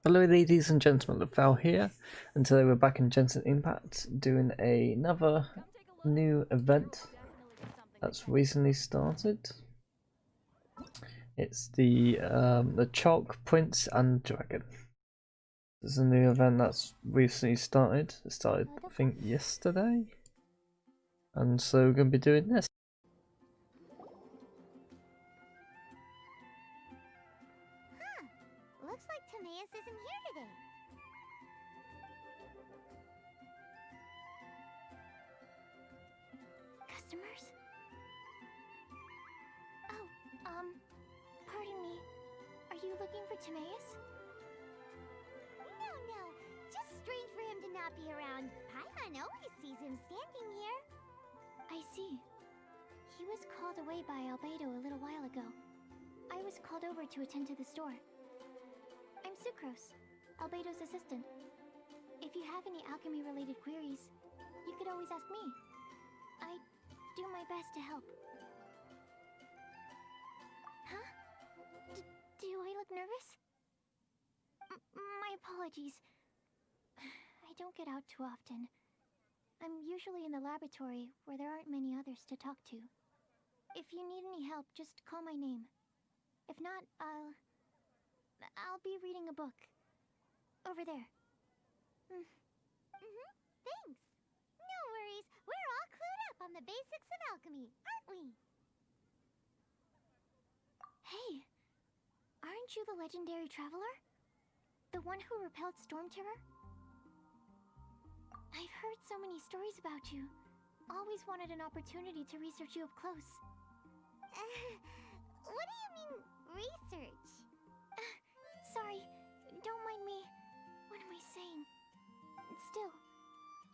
Hello ladies and gentlemen, Luthau here, and today we're back in Genshin Impact doing another new event that's recently started. It's the Chalk Prince and Dragon. This is a new event that's recently started. It started, I think, yesterday, and so we're going to be doing this. Pardon me. Are you looking for Timaeus? No. Just strange for him to not be around. Paimon always sees him standing here. I see. He was called away by Albedo a little while ago. I was called over to attend to the store. I'm Sucrose, Albedo's assistant. If you have any alchemy-related queries, you could always ask me. I do my best to help. Huh? Do I look nervous? My apologies. I don't get out too often. I'm usually in the laboratory where there aren't many others to talk to. If you need any help, just call my name. If not, I'll be reading a book. Over there. Thanks. No worries. We're all clued up on the basics of alchemy, aren't we? Hey, aren't you the legendary traveler? The one who repelled Storm Terror? I've heard so many stories about you. Always wanted an opportunity to research you up close. What do you mean, research? Sorry, don't mind me. What am I saying? Still,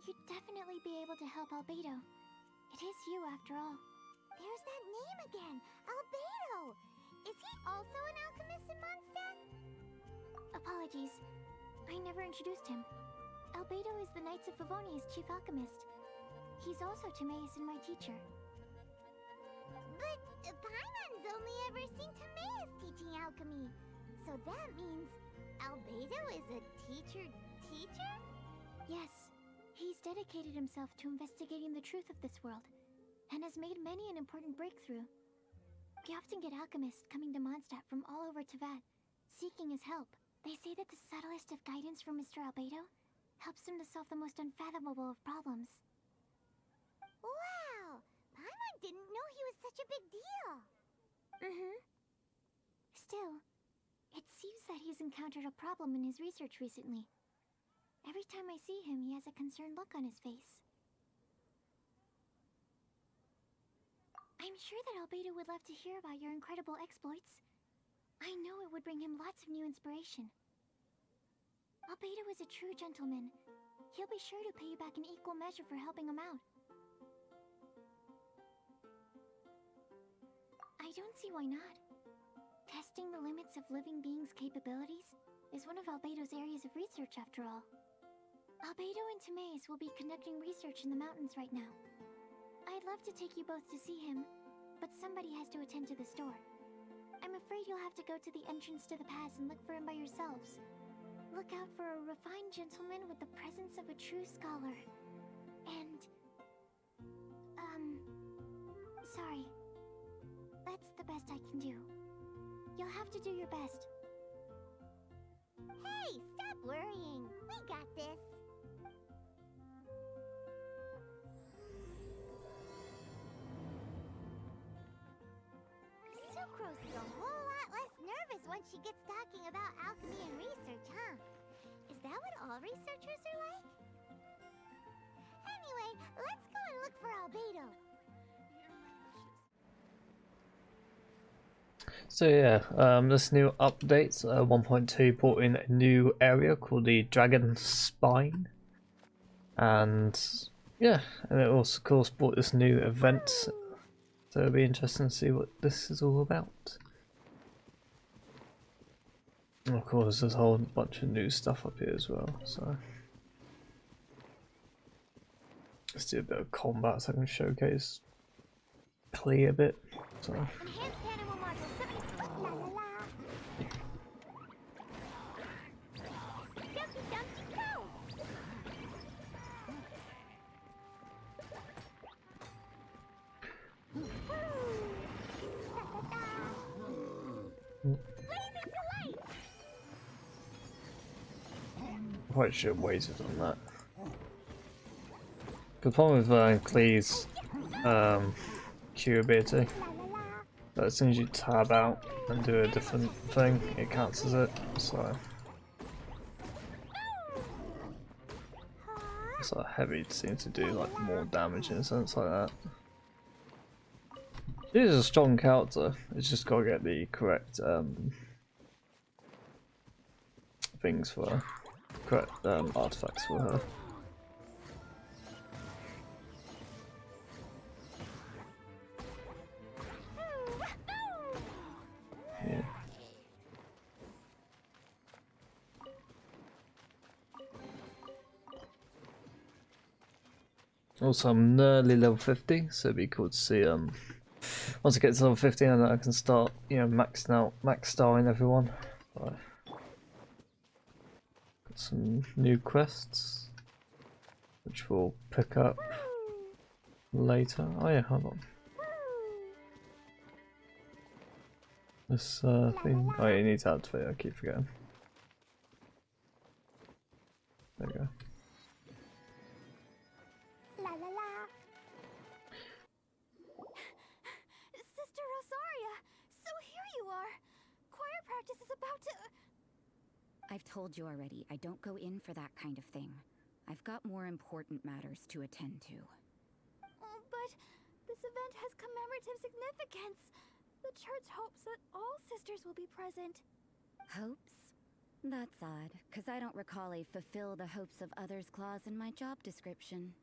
you'd definitely be able to help Albedo. It is you, after all. There's that name again, Albedo! Is he also an alchemist in Mondstadt? Apologies. I never introduced him. Albedo is the Knights of Favonia's chief alchemist. He's also Timaeus and my teacher. But Paimon's only ever seen Timaeus teaching alchemy. So that means Albedo is a teacher? Yes. He's dedicated himself to investigating the truth of this world, and has made many an important breakthrough. We often get alchemists coming to Mondstadt from all over Teyvat, seeking his help. They say that the subtlest of guidance from Mr. Albedo helps him to solve the most unfathomable of problems. Wow! Paimon didn't know he was such a big deal! Still, it seems that he's encountered a problem in his research recently. Every time I see him, he has a concerned look on his face. I'm sure that Albedo would love to hear about your incredible exploits. I know it would bring him lots of new inspiration. Albedo is a true gentleman. He'll be sure to pay you back in equal measure for helping him out. I don't see why not. Testing the limits of living beings' capabilities is one of Albedo's areas of research, after all. Albedo and Timaeus will be conducting research in the mountains right now. I'd love to take you both to see him, but somebody has to attend to the store. I'm afraid you'll have to go to the entrance to the pass and look for him by yourselves. Look out for a refined gentleman with the presence of a true scholar. And... sorry. That's the best I can do. You'll have to do your best. Hey, stop worrying. We got this. Sucrose is a whole lot less nervous once she gets talking about alchemy and research, huh? Is that what all researchers are like? Anyway, let's go and look for Albedo. So yeah, this new update, 1.2, brought in a new area called the Dragon Spine. And yeah, and it also of course brought this new event. So it'll be interesting to see what this is all about. And of course, there's a whole bunch of new stuff up here as well. So let's do a bit of combat so I can showcase Klee a bit. So. Quite should have waited on that. The problem with Klee's Q ability, that as soon as you tab out and do a different thing, it cancels it, so it's like heavy seems to do like more damage in a sense like that. She is a strong character, it's just gotta get the correct things for her, correct artifacts for her. Yeah. Also, I'm nearly level 50, so it'd be cool to see once I get to level 50, and I can start, you know, max starring everyone. So, got some new quests, which we'll pick up later. Oh yeah, hold on. This thing. Oh, you need to activate it. I keep forgetting. There we go. Sister Rosaria, so here you are. Choir practice is about to. I've told you already, I don't go in for that kind of thing. I've got more important matters to attend to. Oh, but this event has commemorative significance. The church hopes that all sisters will be present. Hopes? That's odd, because I don't recall a fulfill the hopes of others clause in my job description.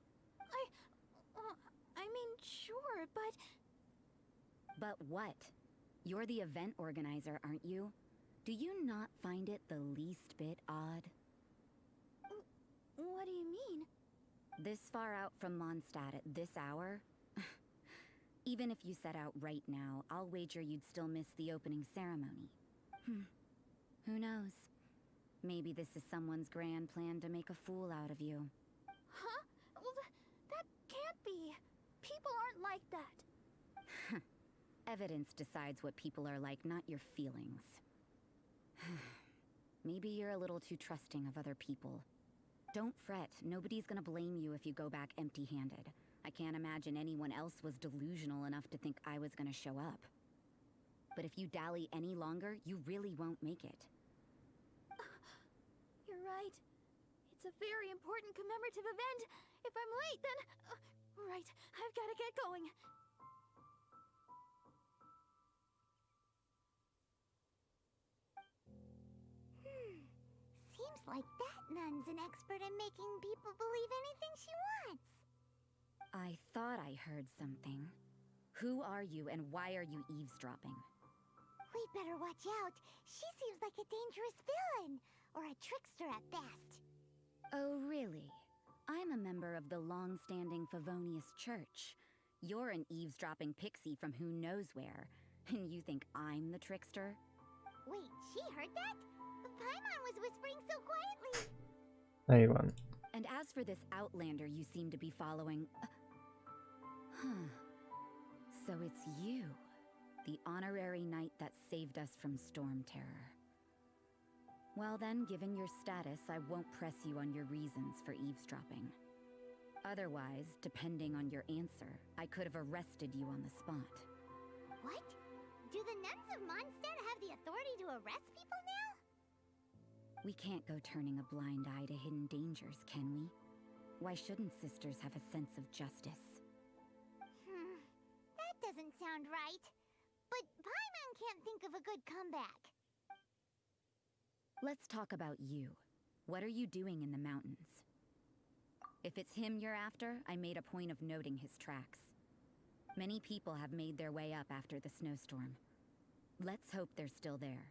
I mean, sure, but... But what? You're the event organizer, aren't you? Do you not find it the least bit odd? What do you mean? This far out from Mondstadt at this hour? Even if you set out right now, I'll wager you'd still miss the opening ceremony. Who knows? Maybe this is someone's grand plan to make a fool out of you. Huh? Well, that can't be. People aren't like that. Evidence decides what people are like, not your feelings. Maybe you're a little too trusting of other people. Don't fret, nobody's gonna blame you if you go back empty-handed. I can't imagine anyone else was delusional enough to think I was gonna show up. But if you dally any longer, you really won't make it. You're right. It's a very important commemorative event. If I'm late, then... right, I've gotta get going. Seems like that nun's an expert in making people believe anything she wants. I thought I heard something. Who are you and why are you eavesdropping? We better watch out. She seems like a dangerous villain. Or a trickster at best. Oh, really? I'm a member of the long-standing Favonius Church. You're an eavesdropping pixie from who knows where. And you think I'm the trickster? Wait, she heard that? Paimon was whispering so quietly. There you went. And as for this outlander you seem to be following... So it's you, the honorary knight that saved us from Storm Terror. Well then, given your status, I won't press you on your reasons for eavesdropping. Otherwise, depending on your answer, I could have arrested you on the spot. What? Do the nuns of Mondstadt have the authority to arrest people now? We can't go turning a blind eye to hidden dangers, can we? Why shouldn't sisters have a sense of justice? That doesn't sound right. But Paimon can't think of a good comeback. Let's talk about you. What are you doing in the mountains? If it's him you're after, I made a point of noting his tracks. Many people have made their way up after the snowstorm. Let's hope they're still there.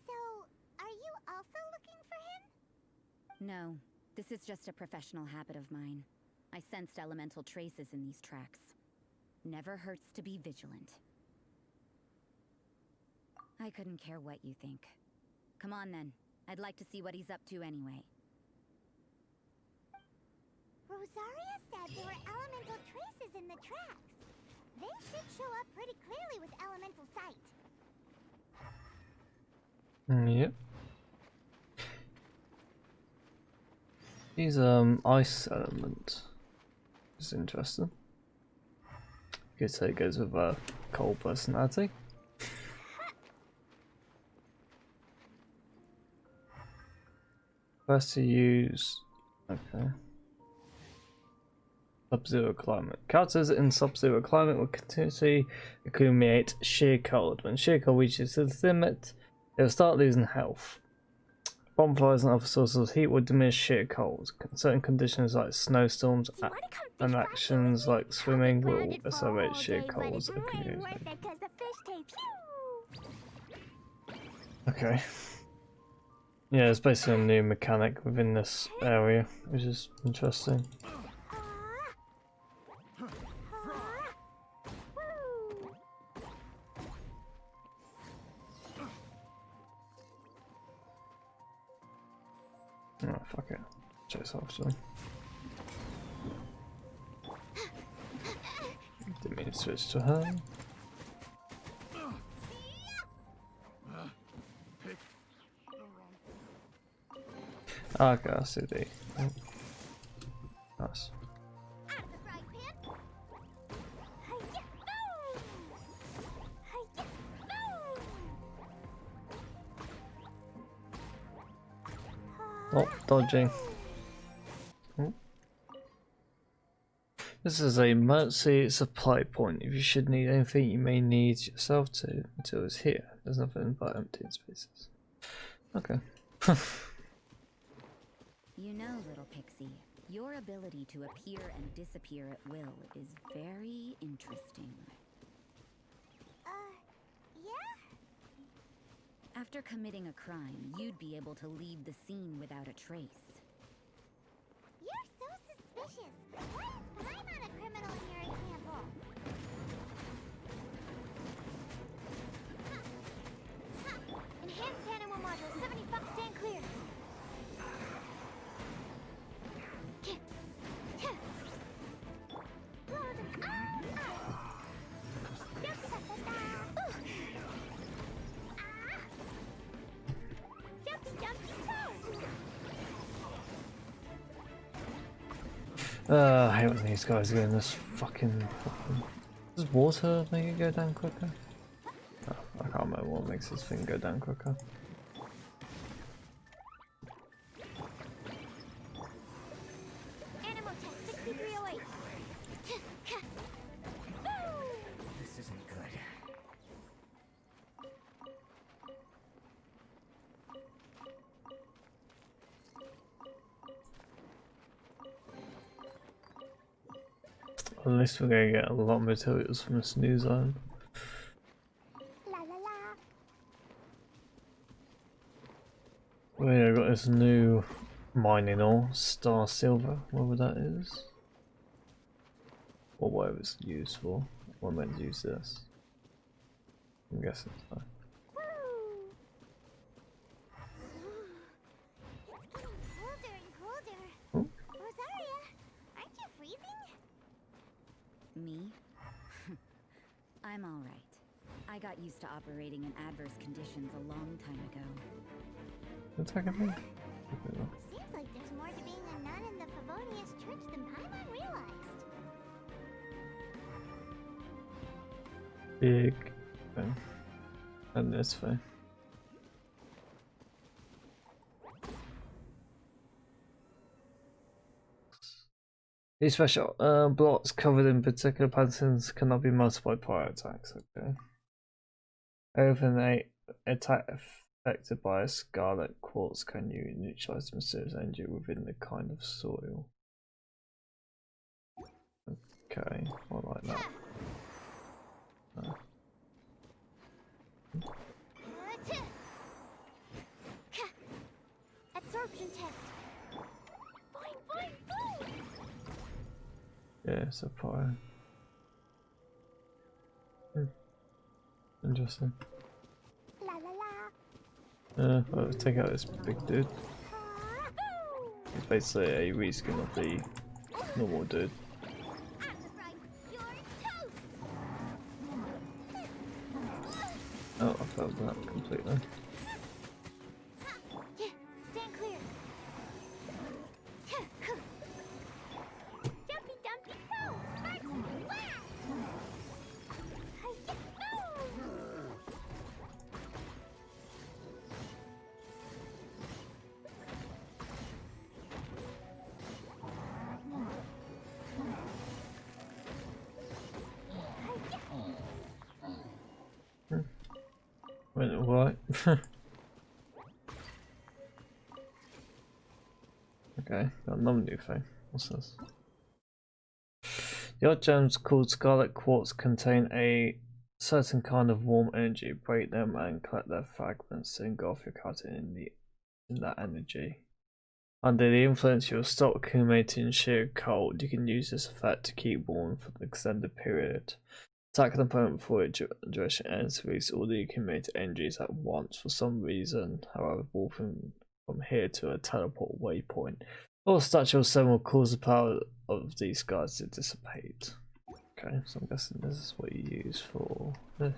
So, are you also looking for him? No, this is just a professional habit of mine. I sensed elemental traces in these tracks. Never hurts to be vigilant. I couldn't care what you think. Come on then. I'd like to see what he's up to anyway. Rosaria said there were elemental traces in the tracks. They should show up pretty clearly with elemental sight. Yep. He's ice element. It's interesting. You could say it goes with a cold personality. First to use. Okay. Sub-zero climate. Characters in sub-zero climate will continuously accumulate sheer cold. When sheer cold reaches its limit, they will start losing health. Bonfires and other sources of heat will diminish sheer cold. Certain conditions like snowstorms and actions like swimming will accelerate sheer cold's accumulation. Okay. Yeah, it's basically a new mechanic within this area, which is interesting. Oh, fuck it. Chase after him. Didn't mean to switch to her. Okay, I see the. Nice. Oh, dodging. Oh. This is a emergency supply point. If you should need anything, you may need yourself to until it's here. There's nothing but empty spaces. Okay. You know, little pixie, your ability to appear and disappear at will is very interesting. Yeah? After committing a crime, you'd be able to leave the scene without a trace. You're so suspicious. What if I'm not a criminal in your example? Enhanced animal module 75, stand clear. I hate when these guys are getting this fucking. Does water make it go down quicker? Oh, I can't remember what makes this thing go down quicker. Animal test 6308. This isn't good. At least we're gonna get a lot of materials from this new zone. La la la. We have got this new mining ore, Star Silver, whatever that is. Or whatever it's used for. We're meant to use this. I'm guessing so. It's getting colder and colder. Oh. Rosaria, aren't you freezing? Me? I'm alright. I got used to operating in adverse conditions a long time ago. Attacking me? Seems like there's more to being a nun in the Favonius Church than Paimon realized. Big thing. And this thing. These special blocks covered in particular patterns cannot be multiplied by attacks. Okay. Over an attack affected by a scarlet quartz, can you neutralize the mysterious energy within the kind of soil? Okay, I like that. No. Absorption test. Boing, boing, boing. Yeah, it's a fire. Interesting. La la la. Let's take out this big dude. It's basically a reskin of the normal dude. Oh, I failed that completely. Yeah, stand clear. Went alright. Okay, got another new thing. What's this? The odd gems called Scarlet Quartz contain a certain kind of warm energy. Break them and collect their fragments to engulf your character in that energy. Under the influence, you'll stop accumulating sheer cold. You can use this effect to keep warm for an extended period. Attack an opponent before its duration ends. Release all the accumulated energies at once. For some reason, however, walking from here to a teleport waypoint or statue of someone will cause the power of these guys to dissipate. Okay, so I'm guessing this is what you use for this.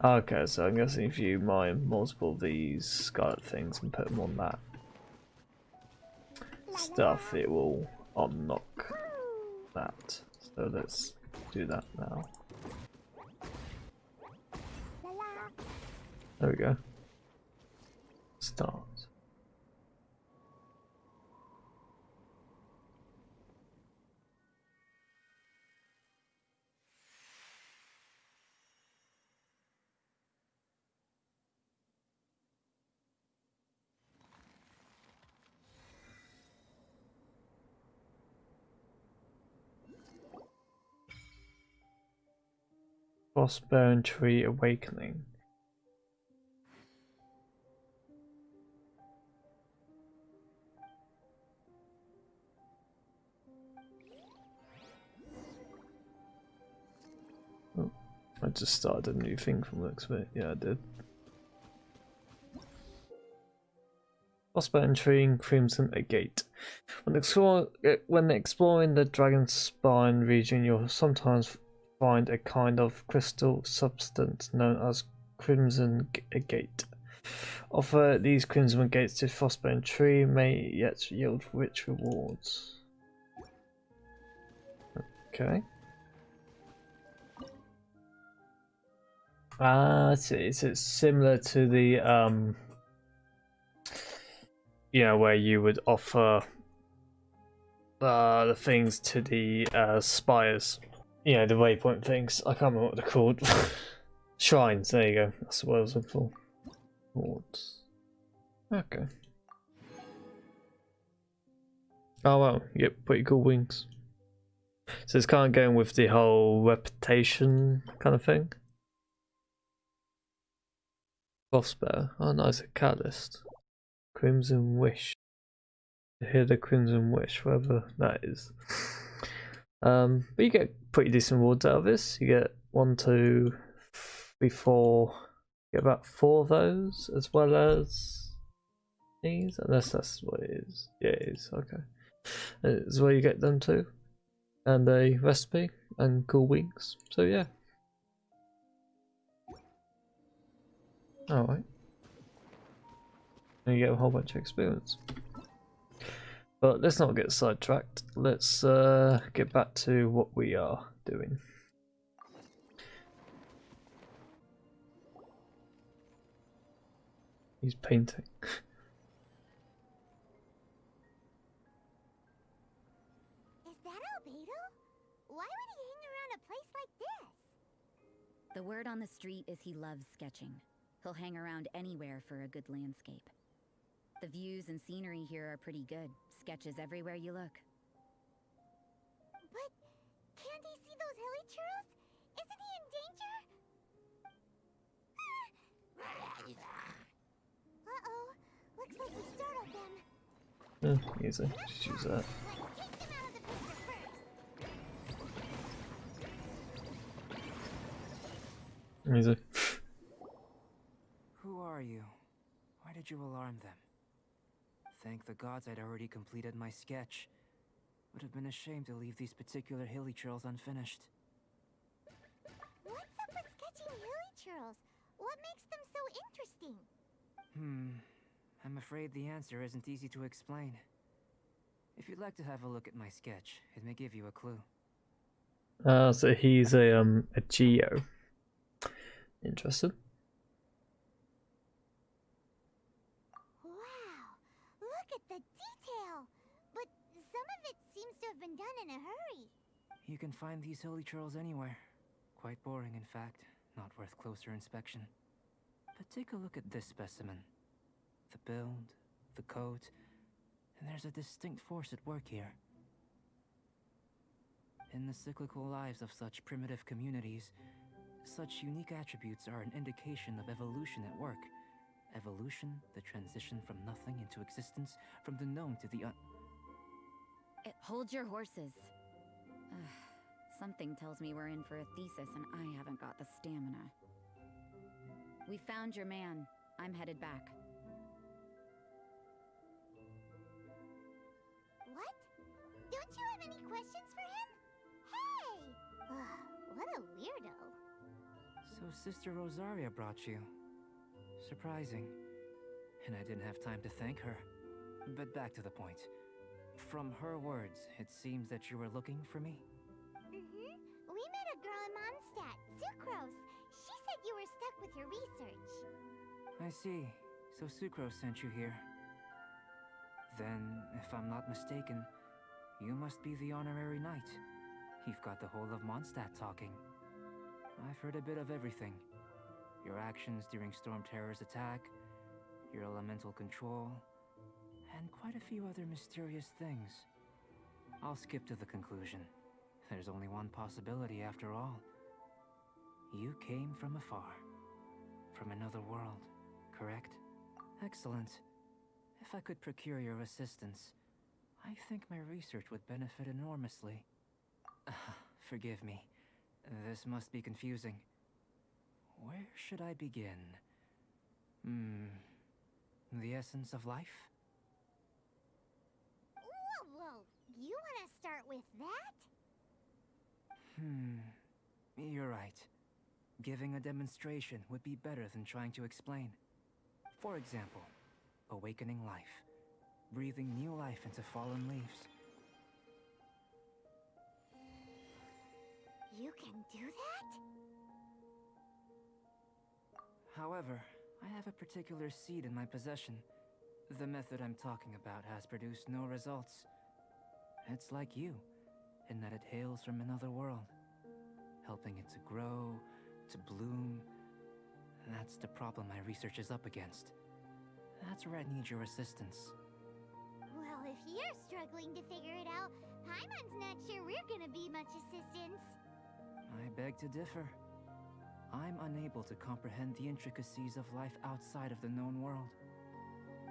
Okay, so I'm guessing if you mine multiple of these scarlet things and put them on that stuff, it will unlock that. So let's do that now. There we go. Start. Frostburn Tree Awakening. Oh, I just started a new thing from the looks of it. Yeah, I did. Frostburn Tree and Crimson Agate. When exploring the Dragon's Spine region, you'll sometimes find a kind of crystal substance known as Crimson Agate. Offer these Crimson Agates to Frostburn Tree may yet yield rich rewards. Okay. I see. So it's similar to the where you would offer the things to the spires. Yeah, the waypoint things. I can't remember what they're called. Shrines, there you go. That's what I was looking for. Rewards. Okay. Oh well, yep, pretty cool wings. So it's kind of going with the whole reputation kind of thing. Frostbear. Oh nice, a catalyst. Crimson Wish. Hear the Crimson Wish, whatever that is. But you get pretty decent rewards out of this. You get 1, 2, 3, 4. You get about 4 of those, as well as these, unless that's what it is. Yeah, it is. Okay, is where you get them too, and a recipe and cool wings. So yeah. All right. And you get a whole bunch of experience. But let's not get sidetracked. Let's get back to what we are doing. He's painting. Is that Albedo? Why would he hang around a place like this? The word on the street is he loves sketching. He'll hang around anywhere for a good landscape. The views and scenery here are pretty good. Sketches everywhere you look. But can't he see those hilly churros? Isn't he in danger? Uh-oh. Looks like we startled them. Easy. Just use that. Let's take them out of the picture first. Easy. Who are you? Why did you alarm them? Thank the gods I'd already completed my sketch. Would have been a shame to leave these particular hilly churls unfinished. What's up with sketching hilly churls? What makes them so interesting? I'm afraid the answer isn't easy to explain. If you'd like to have a look at my sketch, it may give you a clue. So he's a geo. Interested? Wow, look at the detail! But some of it seems to have been done in a hurry. You can find these hilly churls anywhere. Quite boring, in fact. Not worth closer inspection. But take a look at this specimen. The build, the coat, and there's a distinct force at work here. In the cyclical lives of such primitive communities, such unique attributes are an indication of evolution at work. Evolution, the transition from nothing into existence, from the known to the Hold your horses. Ugh, something tells me we're in for a thesis and I haven't got the stamina. We found your man. I'm headed back. What? Don't you have any questions for him? Hey! Ugh, what a weirdo. So Sister Rosaria brought you. Surprising. And I didn't have time to thank her. But back to the point. From her words, it seems that you were looking for me? Mm-hmm. We met a girl in Mondstadt, Sucrose. She said you were stuck with your research. I see. So Sucrose sent you here. Then, if I'm not mistaken, you must be the honorary knight. You've got the whole of Mondstadt talking. I've heard a bit of everything. Your actions during Storm Terror's attack, your elemental control, and quite a few other mysterious things. I'll skip to the conclusion. There's only one possibility after all. You came from afar. From another world, correct? Excellent. If I could procure your assistance, I think my research would benefit enormously. Forgive me. This must be confusing. Where should I begin? The essence of life? Whoa! You want to start with that? You're right. Giving a demonstration would be better than trying to explain. For example, awakening life. Breathing new life into fallen leaves. You can do that? However, I have a particular seed in my possession. The method I'm talking about has produced no results. It's like you, in that it hails from another world. Helping it to grow, to bloom. That's the problem my research is up against. That's where I need your assistance. Well, if you're struggling to figure it out, Paimon's not sure we're gonna be much assistance. I beg to differ. I'm unable to comprehend the intricacies of life outside of the known world.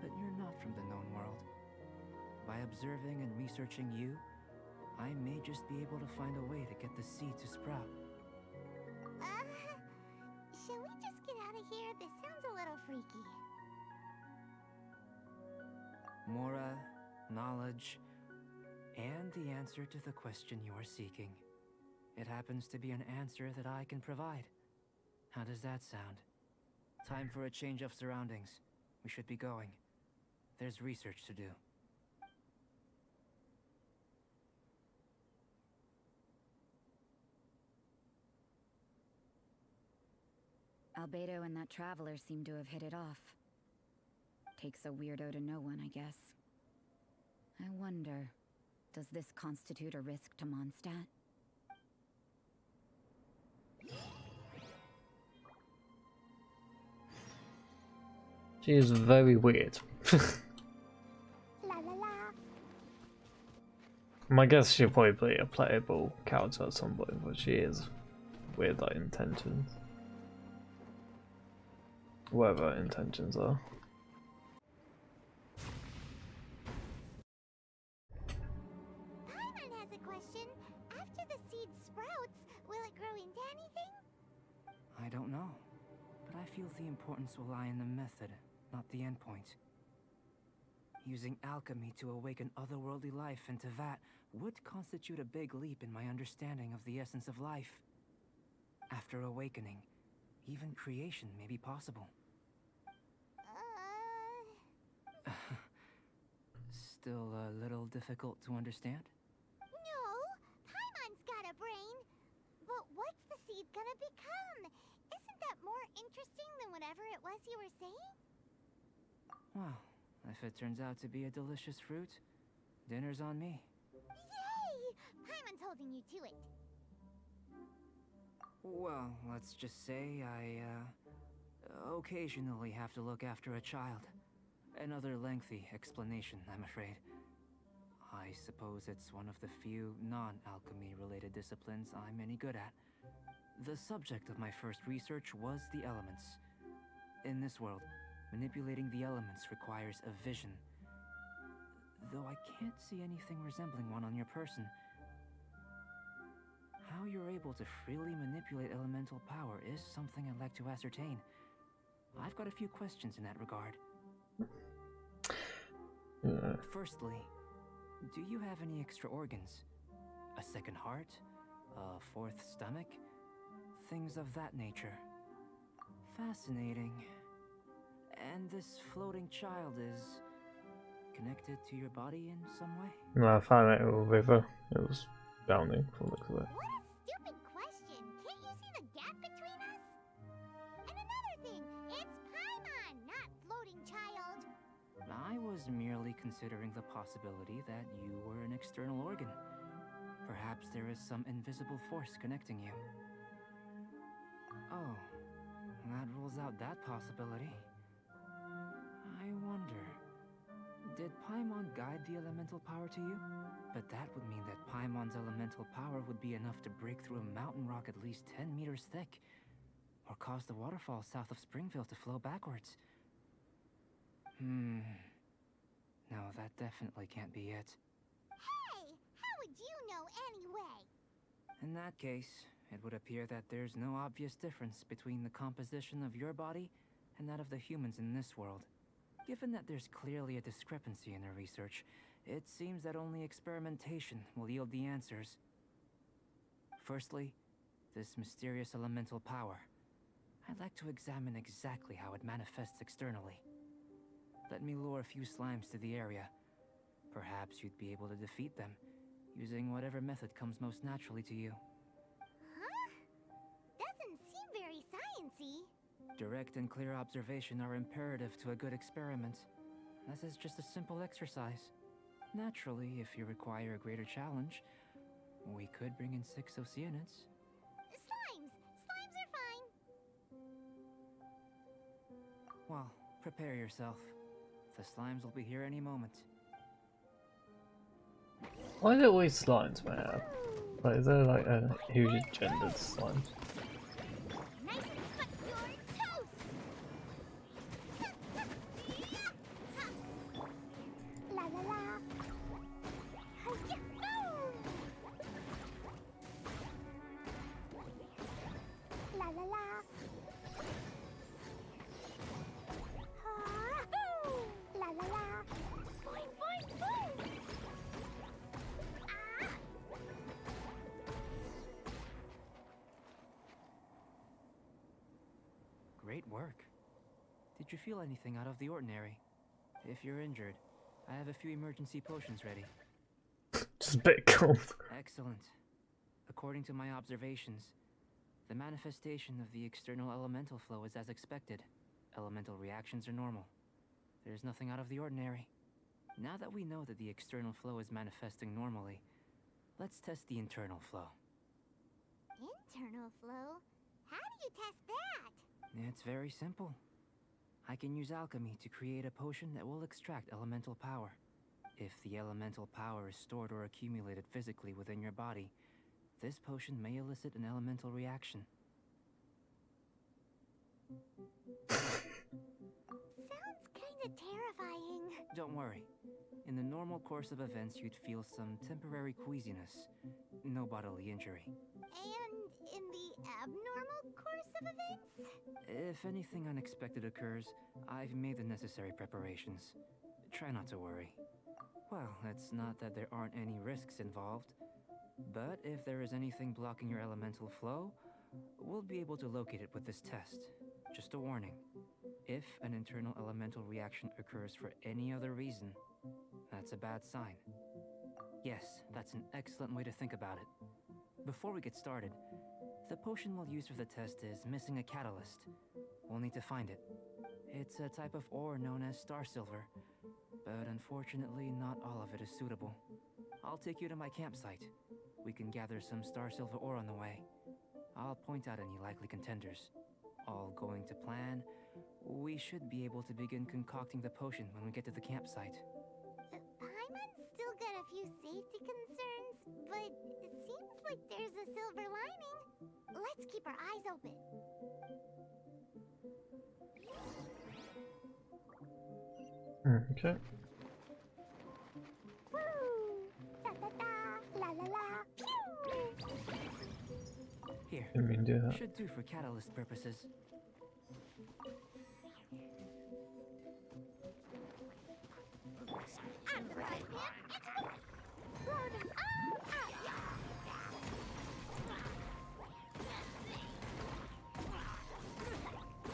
But you're not from the known world. By observing and researching you, I may just be able to find a way to get the seed to sprout. Shall we just get out of here? This sounds a little freaky. Mora, knowledge, and the answer to the question you are seeking. It happens to be an answer that I can provide. How does that sound? Time for a change of surroundings. We should be going. There's research to do. Albedo and that traveler seem to have hit it off. Takes a weirdo to know one, I guess. I wonder, does this constitute a risk to Mondstadt? She is very weird. La la la. I guess she'll probably be a playable character at some point, but she is weird like intentions. Whatever her intentions are. Paimon has a question. After the seed sprouts, will it grow into anything? I don't know, but I feel the importance will lie in the method, not the endpoint. Using alchemy to awaken otherworldly life into that would constitute a big leap in my understanding of the essence of life. After awakening, even creation may be possible. Still a little difficult to understand? No, Paimon's got a brain. But what's the seed gonna become? Isn't that more interesting than whatever it was you were saying? Well, if it turns out to be a delicious fruit, dinner's on me. Yay! Paimon's holding you to it. Well, let's just say I, occasionally have to look after a child. Another lengthy explanation, I'm afraid. I suppose it's one of the few non-alchemy related disciplines I'm any good at. The subject of my first research was the elements. In this world, manipulating the elements requires a vision. Though I can't see anything resembling one on your person. How you're able to freely manipulate elemental power is something I'd like to ascertain. I've got a few questions in that regard. Firstly, do you have any extra organs? A second heart? A fourth stomach? Things of that nature. Fascinating. And this floating child is connected to your body in some way? No, I found it in a river. It was drowning from the looks of it. What a stupid question! Can't you see the gap between us? And another thing, it's Paimon, not floating child. I was merely considering the possibility that you were an external organ. Perhaps there is some invisible force connecting you. Oh, that rules out that possibility. I wonder, did Paimon guide the elemental power to you? But that would mean that Paimon's elemental power would be enough to break through a mountain rock at least 10 meters thick, or cause the waterfall south of Springfield to flow backwards. No, that definitely can't be it. Hey, how would you know anyway? In that case, it would appear that there's no obvious difference between the composition of your body and that of the humans in this world. Given that there's clearly a discrepancy in their research, it seems that only experimentation will yield the answers. Firstly, this mysterious elemental power. I'd like to examine exactly how it manifests externally. Let me lure a few slimes to the area. Perhaps you'd be able to defeat them, using whatever method comes most naturally to you. Huh? Doesn't seem very sciencey. Direct and clear observation are imperative to a good experiment. This is just a simple exercise. Naturally, if you require a greater challenge, we could bring in 6 Oceanids. Slimes! Slimes are fine! Well, prepare yourself. The slimes will be here any moment. Why do always slimes, man? Like, is there like a huge gendered slime? Nice and stuck your toast! La la la! Hi-ya! La la la! La la la! Boing, boing, boing! Ah! Great work. Did you feel anything out of the ordinary? If you're injured, I have a few emergency potions ready. Just a bit cold. Excellent. According to my observations, the manifestation of the external elemental flow is as expected. Elemental reactions are normal. There's nothing out of the ordinary. Now that we know that the external flow is manifesting normally, let's test the internal flow. Internal flow? How do you test that? It's very simple. I can use alchemy to create a potion that will extract elemental power. If the elemental power is stored or accumulated physically within your body, this potion may elicit an elemental reaction. Sounds kinda terrifying. Don't worry. In the normal course of events, you'd feel some temporary queasiness. No bodily injury. And in the abnormal course of events? If anything unexpected occurs, I've made the necessary preparations. Try not to worry. Well, it's not that there aren't any risks involved, but if there is anything blocking your elemental flow, we'll be able to locate it with this test. Just a warning. If an internal elemental reaction occurs for any other reason, that's a bad sign. Yes, that's an excellent way to think about it. Before we get started, the potion we'll use for the test is missing a catalyst. We'll need to find it. It's a type of ore known as star silver, but unfortunately not all of it is suitable. I'll take you to my campsite. We can gather some star silver ore on the way. I'll point out any likely contenders. All going to plan, we should be able to begin concocting the potion when we get to the campsite. Paimon's still got a few safety concerns, but it seems like there's a silver lining. Let's keep our eyes open. Okay. Woo! Da da da! La la la! Pew! Here, Didn't mean to do that. should do for catalyst purposes. I'm the right man. Load 'em all up!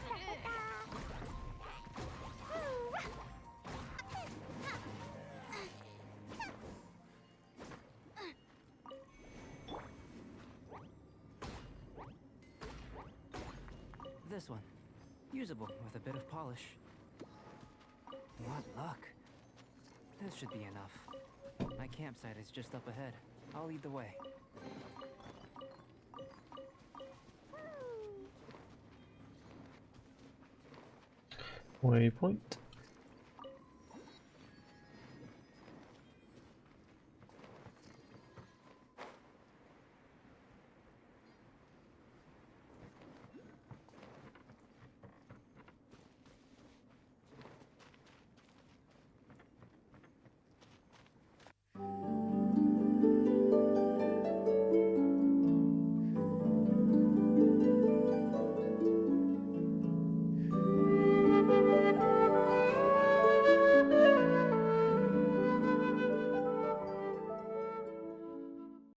Da-da-da. Woo! This one. Usable with a bit of polish. What luck. This should be enough. My campsite is just up ahead. I'll lead the way. Waypoint.